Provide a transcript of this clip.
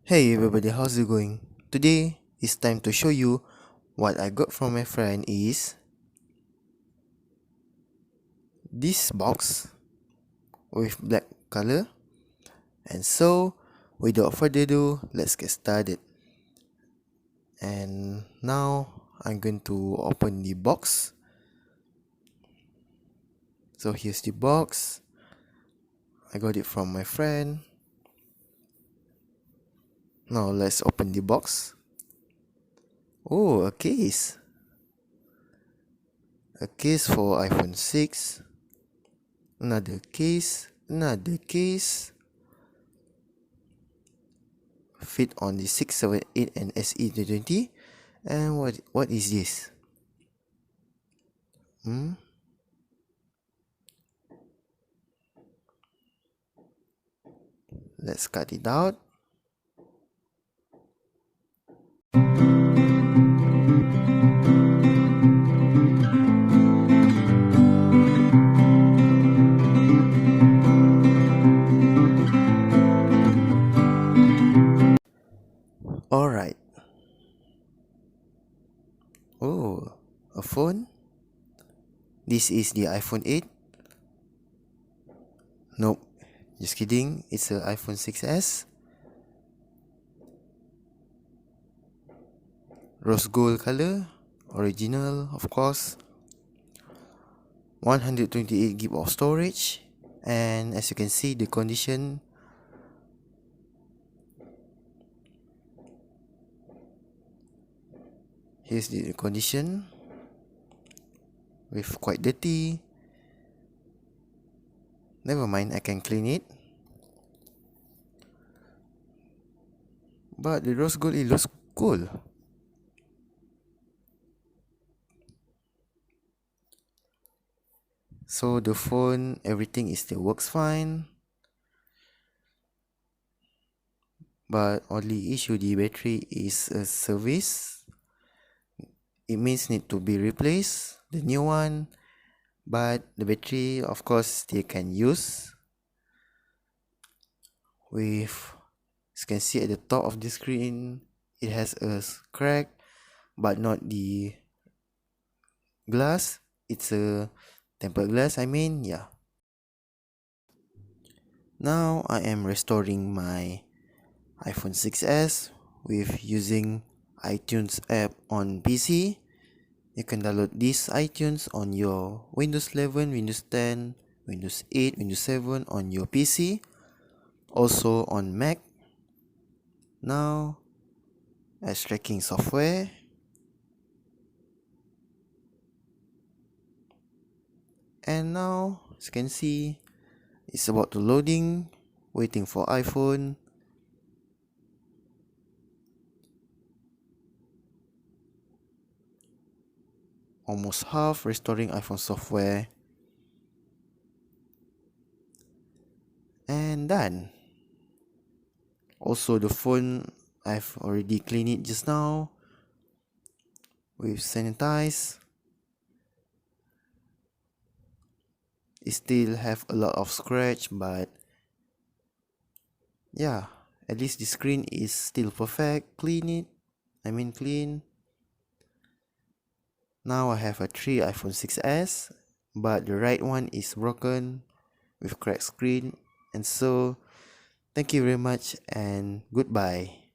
Hey everybody, how's it going? Today it's time to show you what I got from my friend is this box with black color. And so without further ado, let's get started. And now I'm going to open the box. So here's the box. I got it from my friend. Now let's open the box. Oh, a case. A case for iPhone 6. Another case. Fit on the 6, 7, 8 and SE 220. And what is this? Let's cut it out. Alright. Oh, a phone? This is the iPhone 8? Nope, just kidding, it's a iPhone 6s. Rose gold color, original of course. 128 GB of storage, and as you can see the condition, here's the condition, with quite dirty. Never mind, I can clean it. But the rose gold, it looks cool. So the phone, everything is still works fine. But only issue, the battery is a service. It means need to be replaced, the new one. But the battery, of course, still can use. With, as you can see at the top of the screen, it has a crack, but not the glass. It's a tempered glass, yeah. Now I am restoring my iPhone 6s with using iTunes app on PC. You can download this iTunes on your Windows 11, Windows 10, Windows 8, Windows 7 on your PC. Also on Mac. Now, extracting software. And now, as you can see, it's about to loading, waiting for iPhone. Almost half, restoring iPhone software. And done. Also the phone, I've already cleaned it just now with sanitize. It still have a lot of scratch, but yeah, at least the screen is still perfect. Clean. Now I have a 3 iPhone 6s, but the right one is broken with cracked screen. And so thank you very much and goodbye.